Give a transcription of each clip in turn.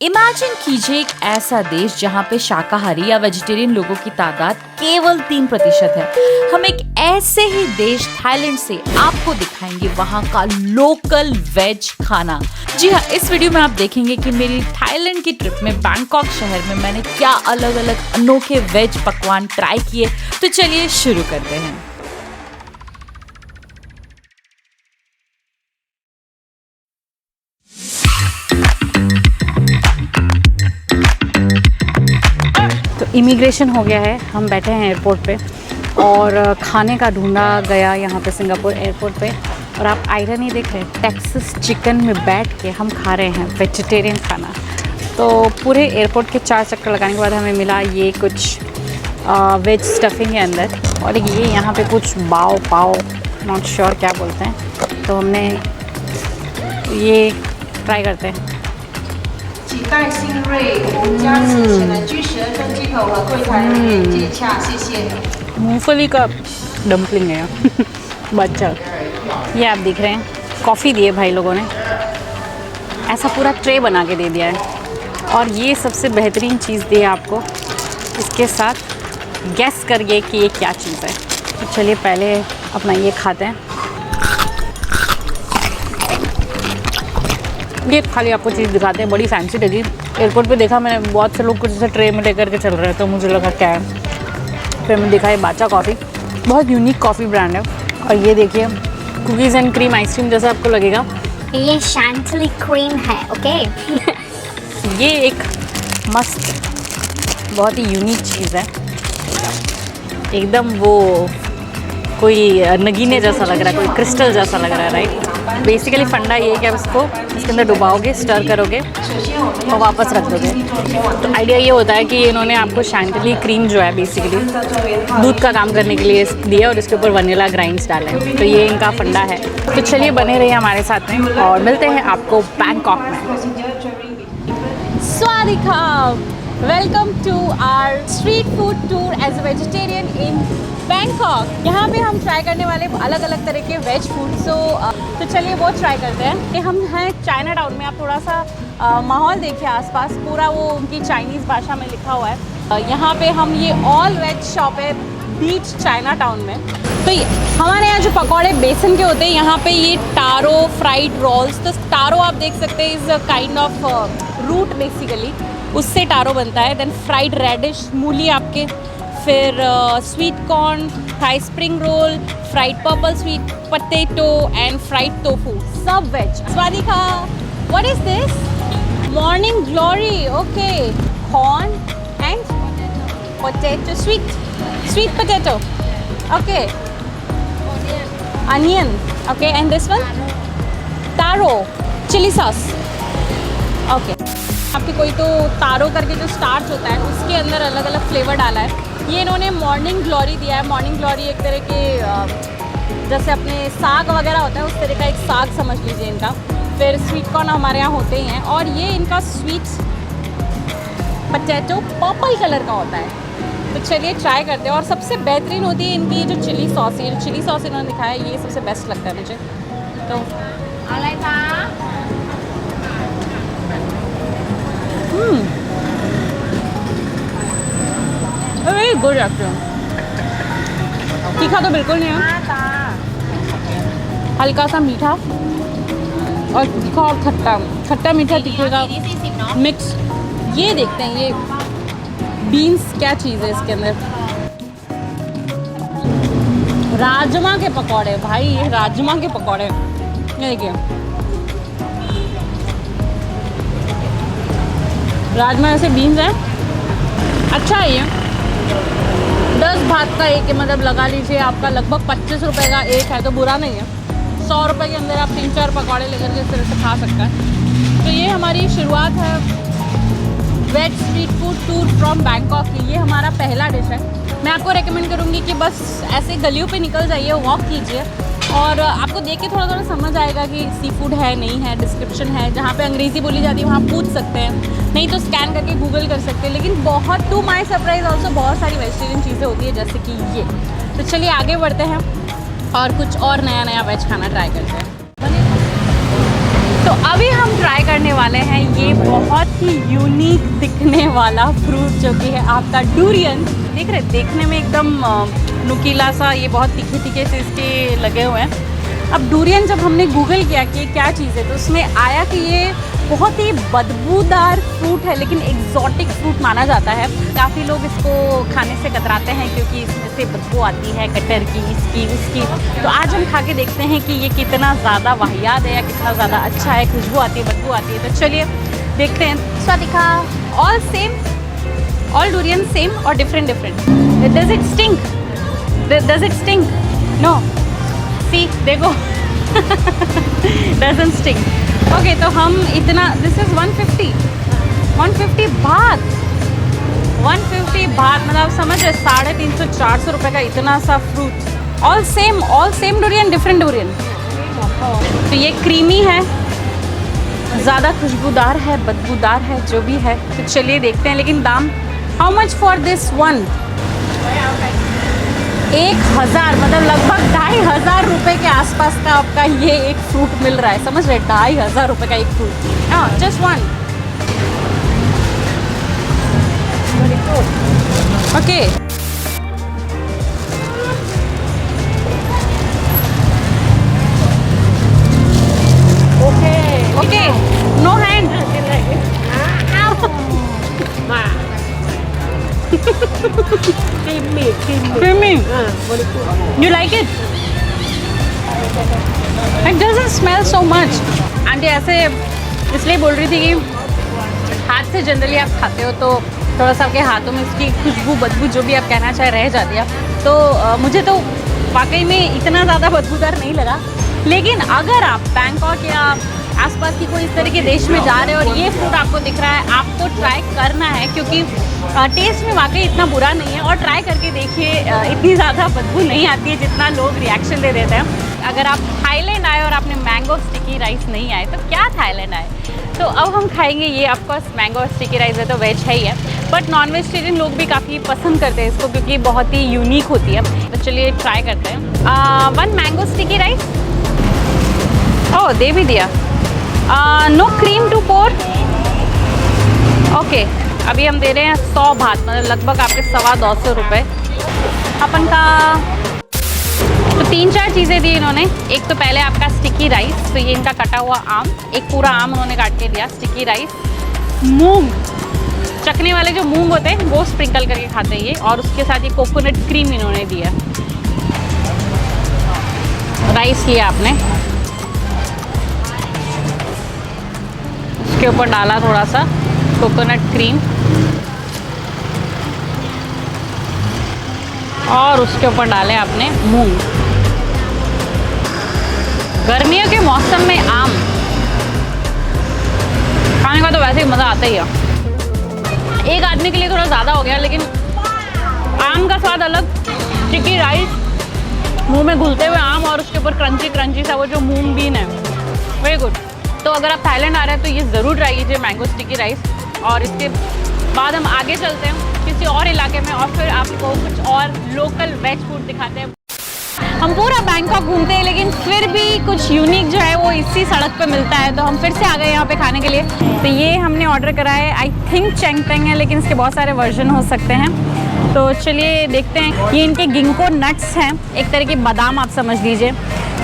Imagine कीजिए एक ऐसा देश जहाँ पे शाकाहारी या वेजिटेरियन लोगों की तादाद केवल 3% है। हम एक ऐसे ही देश थाईलैंड से आपको दिखाएंगे वहाँ का लोकल वेज खाना। जी हाँ, इस वीडियो में आप देखेंगे कि मेरी थाईलैंड की ट्रिप में बैंकॉक शहर में मैंने क्या अलग अलग अनोखे वेज पकवान ट्राई किए। तो चलिए शुरू करते हैं। तो इमिग्रेशन हो गया है, हम बैठे हैं एयरपोर्ट पे और खाने का ढूंढा गया यहाँ पे सिंगापुर एयरपोर्ट पे। और आप आयरन ही देख रहे हैं, टेक्सास चिकन में बैठ के हम खा रहे हैं वेजिटेरियन खाना। तो पूरे एयरपोर्ट के 4 चक्कर लगाने के बाद हमें मिला ये कुछ वेज स्टफिंग है अंदर, और ये यहाँ पे कुछ बाव पाव नॉट श्योर क्या बोलते हैं। तो हमने ये ट्राई करते हैं। मूंगफली का डम्पलिंग है बच्चा। ये आप देख रहे हैं, कॉफ़ी दिए भाई लोगों ने, ऐसा पूरा ट्रे बना के दे दिया है। और ये सबसे बेहतरीन चीज़ दी है आपको, इसके साथ गैस करिए कि ये क्या चीज़ है। तो चलिए पहले अपना ये खाते हैं। ये खाली आपको चीज़ दिखाते हैं, बड़ी फैंसी लगी। एयरपोर्ट पे देखा मैंने, बहुत से लोग कुछ ऐसे ट्रे में लेकर के चल रहे हैं, तो मुझे लगा क्या है। फिर मैंने देखा ये बाचा कॉफ़ी, बहुत यूनिक कॉफ़ी ब्रांड है। और ये देखिए कुकीज़ एंड क्रीम आइसक्रीम जैसा आपको लगेगा, ये शैंटली क्रीम है। ओके ये एक मस्त बहुत ही यूनिक चीज़ है, एकदम वो कोई नगीने जैसा लग रहा है, कोई क्रिस्टल जैसा लग रहा है, राइट। बेसिकली फंडा ये है कि आप इसको इसके अंदर डुबाओगे, स्टर करोगे और वापस रख दोगे। तो आइडिया ये होता है कि इन्होंने आपको शैंटली क्रीम जो है बेसिकली दूध का काम करने के लिए दिया और इसके ऊपर वनीला ग्राइंड्स डाले हैं। तो ये इनका फंडा है। तो चलिए बने रहिए हमारे साथ में और मिलते हैं आपको बैंकॉक में। स्वादिका, welcome to our street food tour as a vegetarian in Bangkok. यहाँ पे हम ट्राई करने वाले अलग अलग तरह के वेज फूड। तो चलिए वो ट्राई करते हैं। कि हम हैं चाइना टाउन में। आप थोड़ा सा माहौल देखिए आसपास, पूरा वो उनकी चाइनीज़ भाषा में लिखा हुआ है। यहाँ पे हम ये ऑल वेज शॉप है बीच चाइना टाउन में। तो हमारे यहाँ जो पकौड़े बेसन के होते हैं, यहाँ पे ये टारो फ्राइड रोल्स। तो टारो आप देख सकते हैं is a kind of root basically, उससे टारो बनता है। देन फ्राइड रेडिश मूली आपके, फिर sweet corn, Thai spring roll, fried purple sweet potato and fried tofu, सब वेज। स्वादिका, what is this? Morning glory, okay. Corn and potato, sweet potato, okay. Onion, okay. And this one taro chilli sauce, okay. आपके कोई तो तारो करके जो starch होता है उसके अंदर अलग अलग फ्लेवर डाला है। ये इन्होंने मॉर्निंग ग्लोरी दिया है। मॉर्निंग ग्लोरी एक तरह के जैसे अपने साग वगैरह होता है उस तरह का एक साग समझ लीजिए इनका। फिर स्वीट कॉर्न हमारे यहाँ होते ही हैं। और ये इनका स्वीट पोटैटो पर्पल कलर का होता है। तो चलिए ट्राई करते हैं। और सबसे बेहतरीन होती है इनकी जो चिली सॉस है। जो चिली सॉस इन्होंने दिखाया है ये सबसे बेस्ट लगता है मुझे। तो वेरी गुड एक्चुअली। तीखा तो बिल्कुल नहीं है, हल्का सा मीठा और तीखा और खट्टा, खट्टा मीठा तीखे का मिक्स। ये देखते हैं ये बीन्स क्या चीज़ है इसके अंदर। राजमा के पकौड़े भाई, ये राजमा के पकौड़े, ये देखिए राजमा ऐसे बीन्स हैं। अच्छा है ये, 10 भात का एक है, मतलब लगा लीजिए आपका लगभग 25 रुपये का एक है, तो बुरा नहीं है। 100 रुपये के अंदर आप 3-4 पकौड़े लेकर के इस तरह से खा सकते हैं। तो ये हमारी शुरुआत है veg street food tour from Bangkok की। ये हमारा पहला डिश है। मैं आपको रेकमेंड करूँगी कि बस ऐसे गलियों पे निकल जाइए, वॉक कीजिए और आपको देख के थोड़ा थोड़ा समझ आएगा कि सी फूड है नहीं है। डिस्क्रिप्शन है, जहाँ पे अंग्रेज़ी बोली जाती है वहाँ पूछ सकते हैं, नहीं तो स्कैन करके गूगल कर सकते हैं। लेकिन बहुत टू माई सरप्राइज ऑल्सो बहुत सारी वेजिटेरियन चीज़ें होती है जैसे कि ये। तो चलिए आगे बढ़ते हैं और कुछ और नया नया वेज खाना ट्राई करते हैं। तो अब अभी हम ट्राई करने वाले हैं ये बहुत ही यूनिक दिखने वाला फ्रूट जो कि है आपका डूरियन। देख रहे, देखने में एकदम नुकीला सा, ये बहुत तीखे तीखे से इसके लगे हुए हैं। अब डूरियन जब हमने गूगल किया कि क्या चीज़ है तो उसमें आया कि ये बहुत ही बदबूदार फ्रूट है, लेकिन एग्जॉटिक फ्रूट माना जाता है। काफ़ी लोग इसको खाने से कतराते हैं क्योंकि इसमें से बदबू आती है कटर की, इसकी उसकी। तो आज हम खा के देखते हैं कि ये कितना ज़्यादा वाहियात है या कितना ज़्यादा अच्छा है। खुशबू आती है, बदबू आती है। तो चलिए देखते हैं। स्वादिका। All same, all durian same और different different. Does it stink? Does it stink? No. See देखो डजंट स्टिंक। ओके, तो हम इतना, दिस इज़ 150 बात, 150 बात, मतलब समझ रहे 350-400 रुपये का इतना सा fruit. All same durian, different durian. तो ये क्रीमी है, ज़्यादा खुशबूदार है, बदबूदार है, जो भी है। तो चलिए देखते हैं। लेकिन दाम, how much for this one? 1000, मतलब लगभग 2500 रुपये के आसपास का आपका ये एक फ्रूट मिल रहा है। समझ रहे, 2500 रुपये का एक फ्रूट। हाँ, just one. Okay okay, no hand. Creamy. You like it? It doesn't smell so much. Aunty ऐसे इसलिए बोल रही थी कि हाथ से जनरली आप खाते हो तो थोड़ा सा आपके हाथों में इसकी खुशबू बदबू जो भी आप कहना चाहे रह जाती है। तो मुझे तो वाकई में इतना ज़्यादा बदबूदार नहीं लगा। लेकिन अगर आप बैंकॉक या आसपास की कोई इस तरह के देश में जा रहे हो और ये फ्रूट आपको दिख रहा है, आपको ट्राई करना है क्योंकि टेस्ट में वाकई इतना बुरा नहीं है। और ट्राई करके देखिए, इतनी ज़्यादा बदबू नहीं आती है जितना लोग रिएक्शन दे देते हैं। अगर आप थाईलैंड आए और आपने मैंगो स्टिकी राइस नहीं आए तो क्या थाईलैंड आए। तो अब हम खाएंगे ये, ऑफकोर्स मैंगो स्टिकी राइस है तो वेज है ही है, बट नॉन वेजिटेरियन लोग भी काफ़ी पसंद करते हैं इसको क्योंकि बहुत ही यूनिक होती है। तो चलिए ट्राई करते हैं। 1 मैंगो स्टिकी राइस। ओह, दे भी दिया। No cream to pour. Okay, अभी हम दे रहे हैं 100 बात, मतलब लगभग आपके 225 रुपये अपन का। तो 3-4 चीज़ें दी इन्होंने। एक तो पहले आपका स्टिकी राइस, तो ये इनका कटा हुआ आम, एक पूरा आम उन्होंने काट के दिया। स्टिकी राइस, मूंग, चखने वाले जो मूंग होते हैं वो स्प्रिंकल करके खाते हैं ये, और उसके साथ ये कोकोनट क्रीम इन्होंने दिया। राइस किया आपने, उसके ऊपर डाला थोड़ा सा कोकोनट क्रीम और उसके ऊपर डाले आपने मूंग। गर्मियों के मौसम में आम खाने का तो वैसे ही मज़ा आता ही है। एक आदमी के लिए थोड़ा ज़्यादा हो गया, लेकिन आम का स्वाद अलग। स्टिकी राइस, मुंह में घुलते हुए आम और उसके ऊपर क्रंची क्रंची सा वो जो मूंग बीन है, वेरी गुड। तो अगर आप थाईलैंड आ रहे हैं तो ये ज़रूर ट्राई कीजिए मैंगो स्टिकी राइस। और इसके बाद हम आगे चलते हैं किसी और इलाके में और फिर आपको कुछ और लोकल वेज फूड दिखाते हैं। हम पूरा बैंकॉक घूमते हैं लेकिन फिर भी कुछ यूनिक जो है वो इसी सड़क पे मिलता है, तो हम फिर से आ गए यहाँ पे खाने के लिए। तो ये हमने ऑर्डर करा है, आई थिंक चैंगपेंग है, लेकिन इसके बहुत सारे वर्जन हो सकते हैं। तो चलिए देखते हैं। ये इनके गिंको नट्स हैं, एक तरह के बादाम आप समझ लीजिए।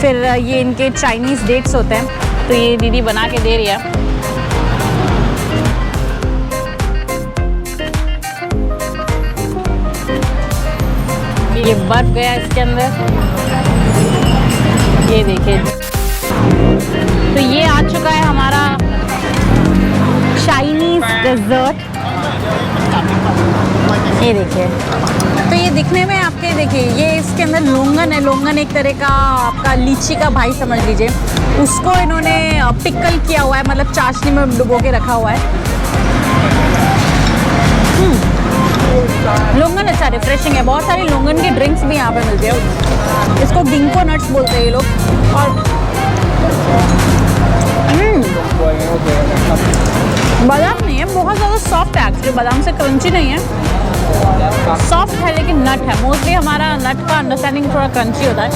फिर ये इनके चाइनीज़ डेट्स होते हैं, तो ये दीदी बना के दे रही है। ये बर्फ गया इसके अंदर, ये देखिए। तो ये आ चुका है हमारा चाइनीज़ डेजर्ट, ये देखिए। तो ये दिखने में आपके देखिए, ये इसके अंदर लोंगन है। लोंगन एक तरह का आपका लीची का भाई समझ लीजिए, उसको इन्होंने पिकल किया हुआ है, मतलब चाशनी में डुबो के रखा हुआ है। लोंगन अच्छा रिफ्रेशिंग है। बहुत सारी लोंगन के ड्रिंक्स भी यहाँ पे मिलते हैं, इसको गिंको नट्स बोलते हैं ये लोग। और बादाम नहीं है, बहुत ज़्यादा सॉफ्ट है एक्चुअली, बादाम से क्रंची नहीं है, सॉफ्ट है लेकिन नट है। मोस्टली हमारा नट का अंडरस्टैंडिंग थोड़ा क्रंची होता है।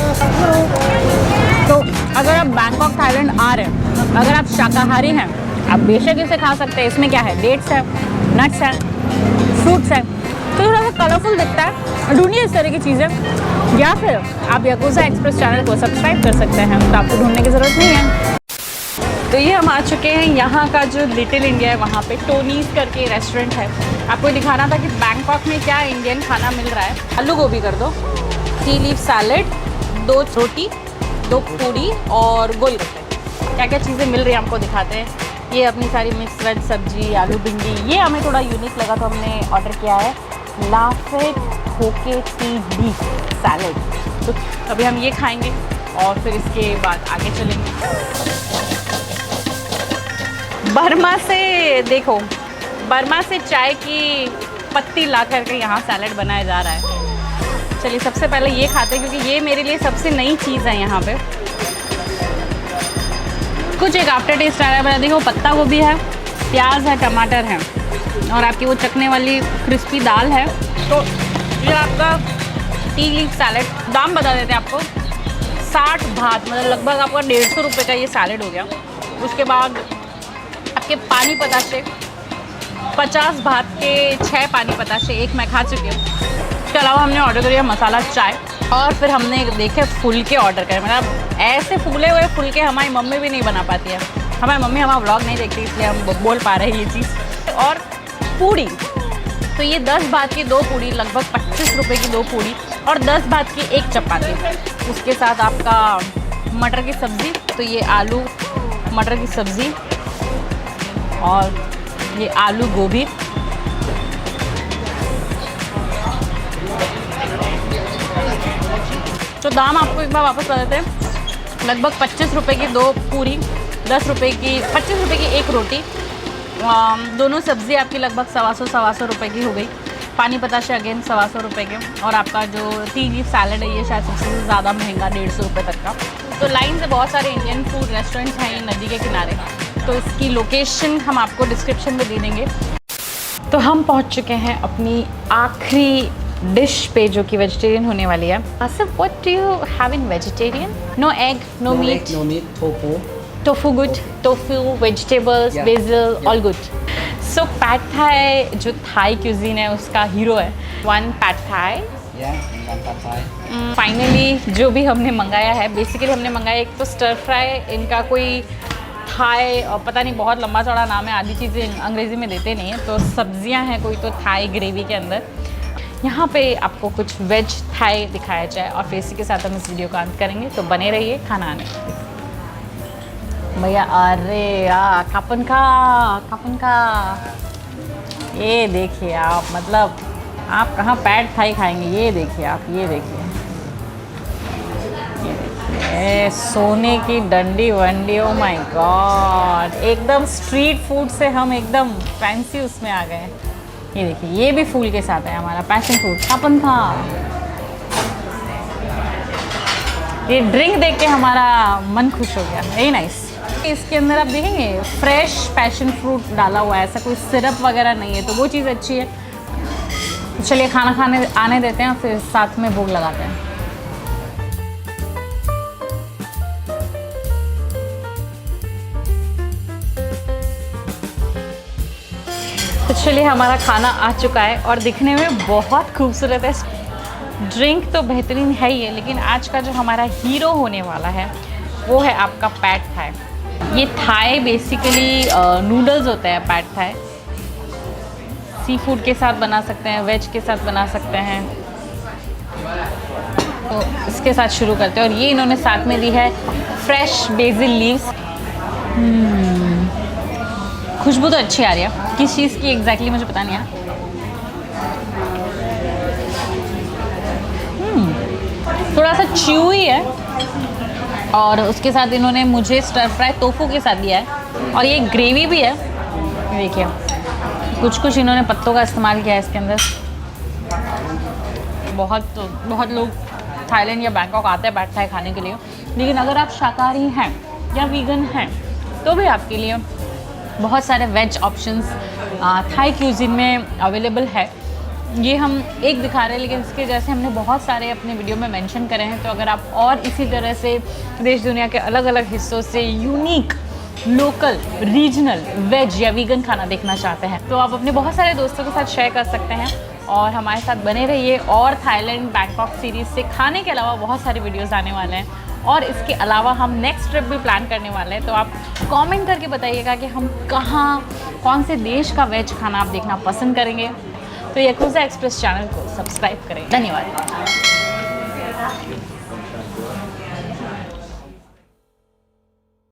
तो अगर आप बैंकॉक थाईलैंड आ रहे हैं, अगर आप शाकाहारी हैं, आप बेशक इसे खा सकते हैं। इसमें क्या है, डेट्स है, नट्स है, फ्रूट्स है, तो थोड़ा सा कलरफुल दिखता है। ढूंढिए इस तरह की चीज़ें, या फिर आप याकूजा एक्सप्रेस चैनल को सब्सक्राइब कर सकते हैं, तो आपको ढूंढने की ज़रूरत नहीं है। तो ये हम आ चुके हैं यहाँ का जो लिटिल इंडिया है, वहाँ पे टोनीज करके रेस्टोरेंट है। आपको दिखाना था कि बैंकॉक में क्या इंडियन खाना मिल रहा है। आलू गोभी कर दो, टी लीफ सैलड, 2 रोटी, 2 पूड़ी और गोलगप्पे। क्या क्या चीज़ें मिल रही हैं आपको दिखाते हैं। ये अपनी सारी मिक्स वेज सब्जी, आलू भिंडी। ये हमें थोड़ा यूनिक लगा तो हमने ऑर्डर किया है लाफेट होके टी लीफ सैलड। तो अभी हम ये खाएंगे और फिर इसके बाद आगे चलेंगे। बर्मा से देखो, बर्मा से चाय की पत्ती ला करके यहाँ सैलड बनाया जा रहा है। चलिए सबसे पहले ये खाते हैं, क्योंकि ये मेरे लिए सबसे नई चीज़ है यहाँ पे। कुछ एक आफ्टर टेस्ट आ रहा है। देखो पत्ता गोभी है, प्याज है, टमाटर है और आपकी वो चखने वाली क्रिस्पी दाल है। तो ये आपका टी लीफ सैलड। दाम बता देते हैं आपको, 60 भात, मतलब लगभग आपका 150 रुपये का ये सैलड हो गया। उसके बाद आपके पानी पताशे, 50 भात के 6 पानी पताशे, एक मैं खा चुकी हूँ। इसके अलावा हमने ऑर्डर किया मसाला चाय और फिर हमने देखे फुलके ऑर्डर करे। मतलब ऐसे फूले हुए फुलके हमारी मम्मी भी नहीं बना पाती है। हमारी मम्मी हमारा व्लॉग नहीं देखती, इसलिए हम बोल पा रहे हैं ये चीज़। और पूड़ी, तो ये 10 भात की 2 पूड़ी, लगभग 25 रुपये की 2 पूड़ी और 10 भात की 1 चपाती। उसके साथ आपका मटर की सब्ज़ी, तो ये आलू मटर की सब्ज़ी और ये आलू गोभी। तो दाम आपको एक बार वापस बता देते हैं। लगभग 25 रुपये की 2 पूरी, 10 रुपये की 25 रुपये की 1 रोटी। दोनों सब्ज़ी आपकी लगभग 125 रुपये की हो गई। पानी पताशे अगेन 125 रुपये के। और आपका जो टी लीफ सैलड है, ये शायद सबसे ज़्यादा महंगा, 150 रुपये तक का। तो लाइन से बहुत सारे इंडियन फूड रेस्टोरेंट्स हैं ये नदी के किनारे। तो इसकी लोकेशन हम आपको डिस्क्रिप्शन में दे देंगे। तो हम पहुंच चुके हैं अपनी आखिरी डिश पे, जो कि वेजिटेरियन होने वाली है। Asif, what do you have in vegetarian? No egg, no meat? No meat, tofu. Tofu good, tofu, vegetables, Yeah. Basil, all good. So pad thai जो थाई क्यूजीन है उसका हीरो है। 1 pad thai. Yeah, and one pad thai. Finally जो भी हमने मंगाया है, basically हमने मंगाया एक तो स्टर फ्राई, इनका कोई थाई और पता नहीं बहुत लंबा चौड़ा नाम है, आधी चीज़ें अंग्रेज़ी में देते नहीं हैं। तो सब्जियां हैं कोई तो थाई ग्रेवी के अंदर। यहाँ पे आपको कुछ वेज थाई दिखाया जाए और फिर इसी के साथ हम इस वीडियो का अंत करेंगे। तो बने रहिए खाना आने भैया। अरे यार कापन का ये देखिए आप, मतलब आप कहाँ पैड थाई खाएंगे। ये देखिए आप, ये देखिए सोने की डंडी वंडी। ओ माय गॉड, एकदम स्ट्रीट फूड से हम एकदम फैंसी उसमें आ गए। ये देखिए, ये भी फूल के साथ है हमारा पैशन फ्रूट कापन था। ये ड्रिंक देख के हमारा मन खुश हो गया, वेरी नाइस। इसके अंदर आप देखेंगे फ्रेश पैशन फ्रूट डाला हुआ है, ऐसा कोई सिरप वगैरह नहीं है, तो वो चीज़ अच्छी है। तो चलिए खाना खाने आने देते हैं, फिर साथ में भोग लगाते हैं। तो चलिए हमारा खाना आ चुका है और दिखने में बहुत खूबसूरत है। ड्रिंक तो बेहतरीन है ही है, लेकिन आज का जो हमारा हीरो होने वाला है वो है आपका पैड थाई। ये थाई बेसिकली नूडल्स होते हैं। पैड थाई सी फूड के साथ बना सकते हैं, वेज के साथ बना सकते हैं। तो इसके साथ शुरू करते हैं। और ये इन्होंने साथ में दी है फ्रेश बेसिल लीव्स। खुशबू तो अच्छी आ रही है, किस चीज़ की एग्जैक्टली मुझे पता नहीं है। थोड़ा सा च्यूई है और उसके साथ इन्होंने मुझे स्टर फ्राई टोफू के साथ दिया है और ये ग्रेवी भी है। देखिए कुछ इन्होंने पत्तों का इस्तेमाल किया है इसके अंदर। बहुत लोग थाईलैंड या बैंकॉक आते हैं पैड थाई खाने के लिए, लेकिन अगर आप शाकाहारी हैं या वीगन हैं तो भी आपके लिए बहुत सारे वेज ऑप्शंस थाई क्यूजिन में अवेलेबल है। ये हम एक दिखा रहे हैं, लेकिन इसके जैसे हमने बहुत सारे अपने वीडियो में मेंशन करे हैं। तो अगर आप और इसी तरह से देश दुनिया के अलग अलग हिस्सों से यूनिक, लोकल, रीजनल, वेज या वीगन खाना देखना चाहते हैं तो आप अपने बहुत सारे दोस्तों के साथ शेयर कर सकते हैं और हमारे साथ बने रहिए। और थाईलैंड बैंकॉक सीरीज़ से खाने के अलावा बहुत सारे वीडियोस आने वाले हैं और इसके अलावा हम नेक्स्ट ट्रिप भी प्लान करने वाले हैं। तो आप कमेंट करके बताइएगा कि हम कहाँ, कौन से देश का वेज खाना आप देखना पसंद करेंगे। तो याकुजा एक्सप्रेस चैनल को सब्सक्राइब करें। धन्यवाद।